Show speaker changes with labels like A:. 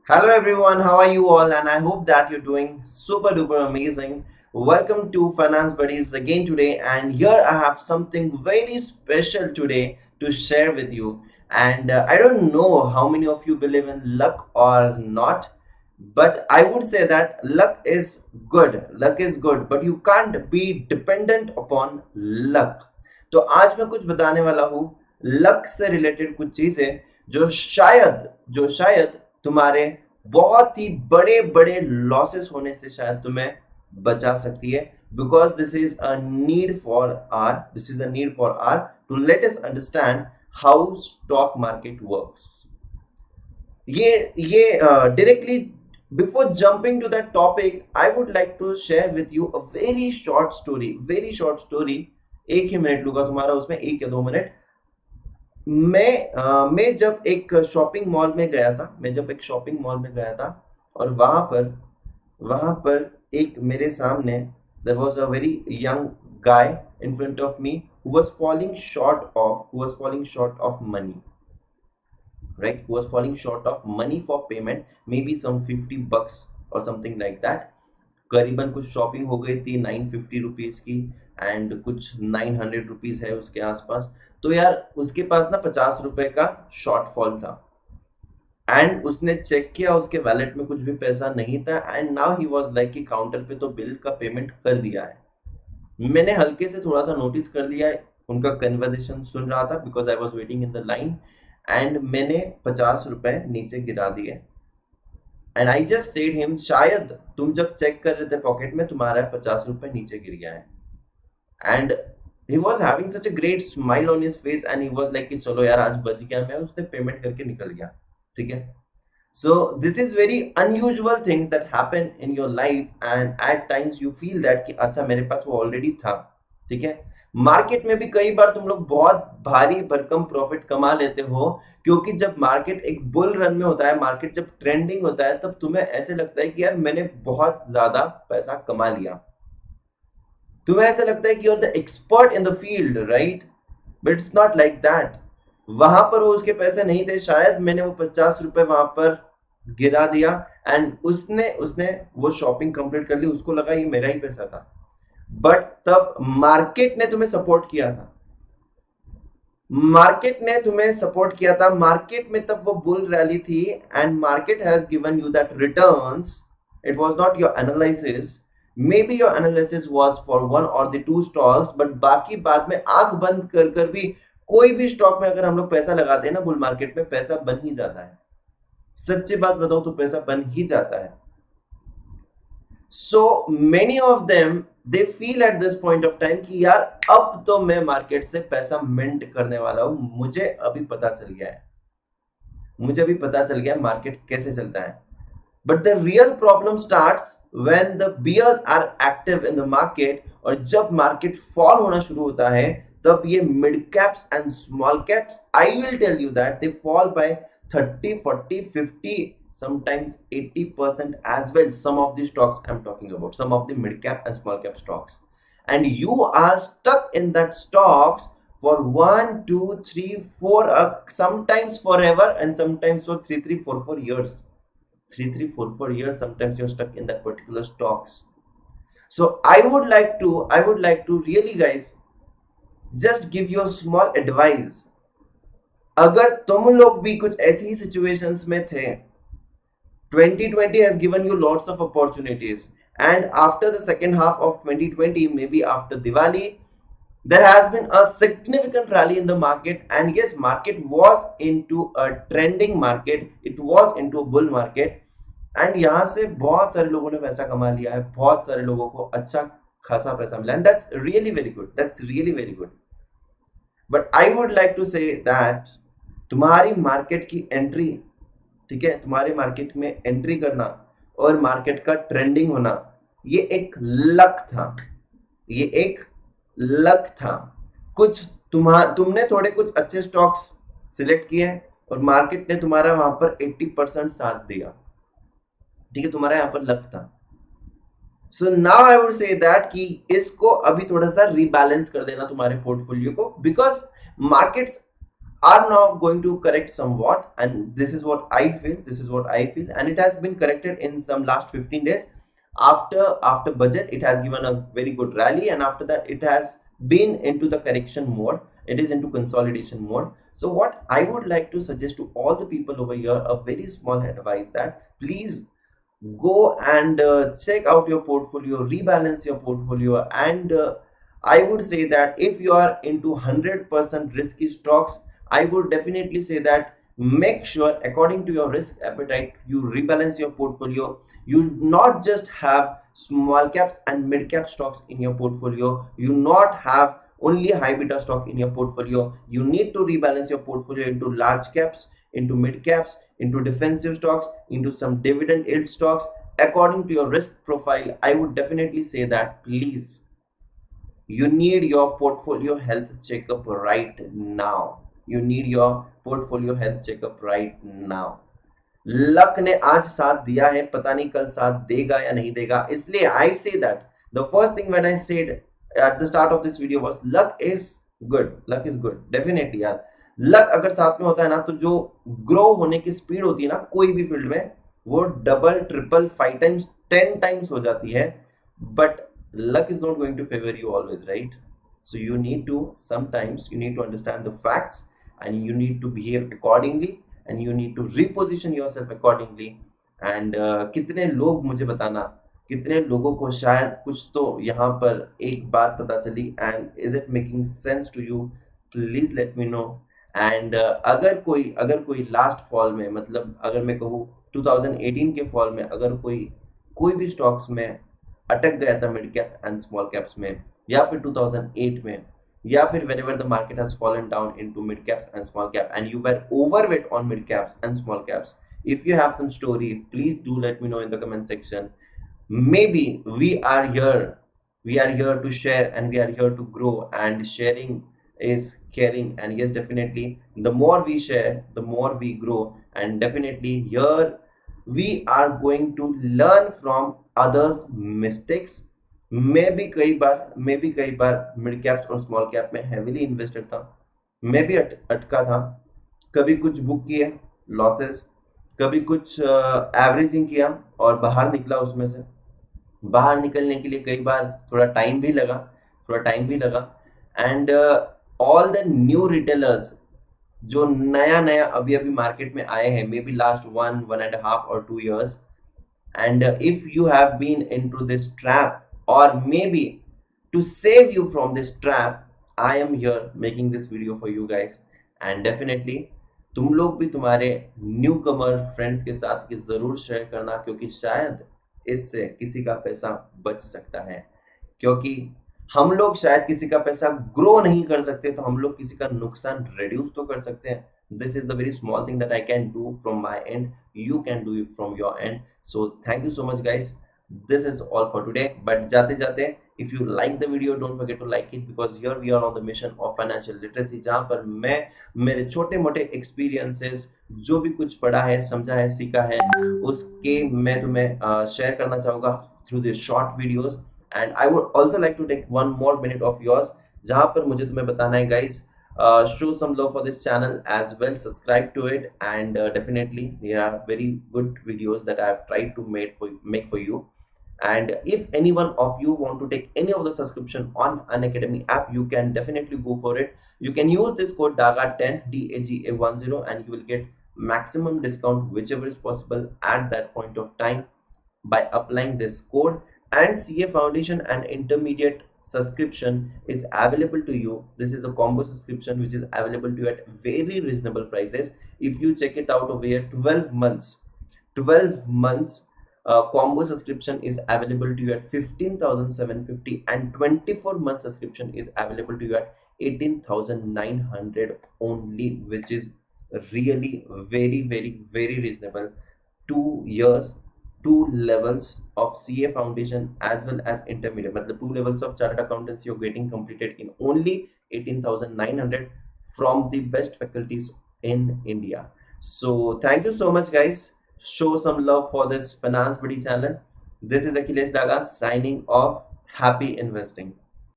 A: Hello everyone, how are you all? And I hope that you're doing super duper amazing. Welcome to Finance Buddies again today, and here I have something very special today to share with you. And I don't know how many of you believe in luck or not, but I would say that luck is good. Luck is good, but you can't be dependent upon luck. तो आज मैं कुछ बताने वाला हूँ luck से related कुछ चीजें जो शायद तुम्हारे बहुत ही बड़े बड़े लॉसेस होने से शायद तुम्हें बचा सकती है because this is a need for are to let us understand how stock market works ये directly before jumping to that topic I would like to share with you a very short story एक ही minute लूंगा तुम्हारा उसमें 1 या 2 minute मैं जब एक शॉपिंग मॉल में गया था और वहां पर एक मेरे सामने there was a very young guy in front of me who was falling short of money, right? Who was falling short of money for payment, maybe some $50 or something like that. करीबन कुछ shopping हो गई थी 950 rupees की and कुछ 900 rupees है उसके आसपास. तो यार उसके पास ना 50 रुपए का शॉर्टफॉल था एंड उसने चेक किया उसके वैलेट में कुछ भी पैसा नहीं था and now he was like कि काउंटर पे तो बिल का पेमेंट कर दिया है. मैंने हल्के से थोड़ा सा नोटिस कर लिया है, उनका कन्वर्सेशन सुन रहा था because I was waiting in the line and मैंने 50 रुपए नीचे गिरा दिए and I just said him शायद तुम जब चेक कर रहे थे पॉकेट में तुम्हारा 50 रुपए नीचे गिर गया है. And he was having such a great smile on his face and he was like कि चलो यार आज बच गया मैं. उसने पेमेंट करके निकल गया. ठीक है. So this is very unusual things that happen in your life and at times you feel that कि अच्छा मेरे पास वो ऑलरेडी था. ठीक है. मार्केट में भी कई बार तुम लोग बहुत भारी भरकम प्रॉफिट कमा लेते हो क्योंकि जब मार्केट एक बुल रन में होता है, मार्केट जब ट्रेंडिंग होता है तब तुम्हें ऐसे लगता है कि यार मैंने बहुत ज्यादा पैसा कमा लिया. तुम्हें ऐसा लगता है कि you are the expert in the field, right? But it's not like that. वहां पर वो उसके पैसे नहीं थे, शायद मैंने वो 50 रुपए वहां पर गिरा दिया एंड उसने उसने वो शॉपिंग कंप्लीट कर ली. उसको लगा ये मेरा ही पैसा था. बट तब मार्केट ने तुम्हें सपोर्ट किया था. मार्केट में तब वो बुल रैली थी and market has given you that returns. It was not your analysis. Maybe your analysis was for one or the two stocks, but बाकी बाद में आंख बंद कर भी कोई भी स्टॉक में अगर हम लोग पैसा लगाते हैं ना बुल मार्केट में, पैसा बन ही जाता है. सच्ची बात बताओ तो पैसा बन ही जाता है. So many of them they feel at this point of time कि यार अब तो मैं मार्केट से पैसा मिंट करने वाला हूं. मुझे अभी पता चल गया मार्केट कैसे चलता है. But the real problem starts when the bears are active in the market. और जब मार्केट फॉल होना शुरू होता है तब ये mid caps and small caps, I will tell you that they fall by 30, 40, 50, sometimes 80% as well. Some of the stocks I'm talking about, some of the mid cap and small cap stocks, and you are stuck in that stocks for 1, 2, 3, 4, sometimes forever and sometimes for 3, 3, 4, 4 years. 3, 3, 4, 4 years. Sometimes you're stuck in that particular stocks. So I would like to really guys just give you a small advice. अगर तुम लोग भी कुछ ऐसी ही situations में थे, 2020 has given you lots of opportunities, and after the second half of 2020, maybe after Diwali, there has been a significant rally in the market, and yes, market was into a trending market. It was into a bull market. And यहां से बहुत सारे लोगों ने पैसा कमा लिया है, बहुत सारे लोगों को अच्छा खासा पैसा मिला, and that's really very good. But I would like to say that तुम्हारी मार्केट की एंट्री, ठीक है, तुम्हारे मार्केट में एंट्री करना और मार्केट का ट्रेंडिंग होना ये एक लक था. तुमने थोड़े कुछ अच्छे स्टॉक्स सिलेक्ट किए और मार्केट ने तुम्हारा वहां पर 80% साथ दिया. ठीक है, तुम्हारा यहाँ पर लक था. So now I would say that कि इसको अभी थोड़ा सा रीबैलेंस कर देना तुम्हारे पोर्टफोलियो को, because markets are now going to correct somewhat, and this is what I feel, and it has been corrected in some last 15 days. After budget, it has given a very good rally, and after that it has been into the correction mode, it is into consolidation mode. So what I would like to suggest to all the people over here, a very small advice, that please go and check out your portfolio, rebalance your portfolio, and I would say that if you are into 100% risky stocks, I would definitely say that make sure according to your risk appetite you rebalance your portfolio. You not just have small caps and mid cap stocks in your portfolio, you not have only high beta stock in your portfolio. You need to rebalance your portfolio into large caps, into mid caps, into defensive stocks, into some dividend yield stocks according to your risk profile. I would definitely say that please, you need your portfolio health checkup right now. You need your portfolio health checkup right now. Luck ने आज साथ दिया है, पता नहीं कल साथ देगा या नहीं देगा, इसलिए I say that the first thing when I said at the start of this video was luck is good definitely यार। लक अगर साथ में होता है ना, तो जो ग्रो होने की स्पीड होती है ना कोई भी फील्ड में, वो डबल ट्रिपल 5 टाइम्स 10 टाइम्स हो जाती है। But luck is not going to favor you always, right? So you need to, sometimes you need to understand the facts, and you need to behave accordingly, and you need to reposition yourself accordingly. And कितने लोग, मुझे बताना कितने लोगों को शायद कुछ तो यहाँ पर एक बात पता चली, and is it making sense to you? Please let me know. And अगर कोई लास्ट फॉल में, मतलब अगर मैं कहूँ 2018 के फॉल में, अगर कोई भी स्टॉक्स में अटक गया था mid cap and small caps में, या फिर 2008 में, या फिर whenever the market has fallen down into mid caps and small cap and you were overweight on mid caps and small caps, if you have some story, please do let me know in the comment section. Maybe we are here to share, and we are here to grow, and sharing is caring. And yes, definitely the more we share, the more we grow, and definitely here we are going to learn from others mistakes. मैं भी कई बार mid caps और small cap में heavily invested था, मैं भी अटका था, कभी कुछ बुक किया लॉसेस, कभी कुछ एवरेजिंग किया और बाहर निकला। उसमें से बाहर निकलने के लिए कई बार थोड़ा टाइम भी लगा। And all the new retailers जो नया अभी मार्केट में आए हैं, may be last 1.5 or 2 years, and if you have been into this trap, or maybe to save you from this trap, I am here making this video for you guys. And definitely तुम लोग भी तुम्हारे new कमर friends के साथ ये जरूर share करना, क्योंकि शायद इससे किसी का पैसा बच सकता है। क्योंकि हम लोग शायद किसी का पैसा ग्रो नहीं कर सकते, तो हम लोग किसी का नुकसान रिड्यूस तो कर सकते हैं। This is the very small thing that I can do from my end. You can do it from your end. So thank you so much guys. This is all for today. But जाते if you like the video, don't forget to like it, because here we are on the mission of financial literacy, जहाँ पर मैं मेरे छोटे मोटे experiences, जो भी कुछ पढ़ा है, समझा है, सीखा है, उसके मैं तुम्हें शेयर करना चाहूँगा through these short videos. And I would also like to take 1 more minute of yours, जहाँ पर मुझे तुम्हें बताना है guys, show some love for this channel as well, subscribe to it, and definitely there are very good videos that I have tried to make for you. And if any one of you want to take any of the subscription on Unacademy app, you can definitely go for it. You can use this code DAGA10 DAGA10, and you will get maximum discount whichever is possible at that point of time by applying this code. And CA Foundation and Intermediate subscription is available to you. This is a combo subscription which is available to you at very reasonable prices. If you check it out over here, 12 months combo subscription is available to you at 15,750, and 24 month subscription is available to you at 18,900 only, which is really very reasonable. 2 years, 2 levels of CA Foundation as well as intermediate, मतलब 2 levels of chartered accountancy you're getting completed in only 18,900 from the best faculties in India. So thank you so much guys. Show some love for this Finance Buddy channel. This is Akhilesh Daga signing off. Happy investing.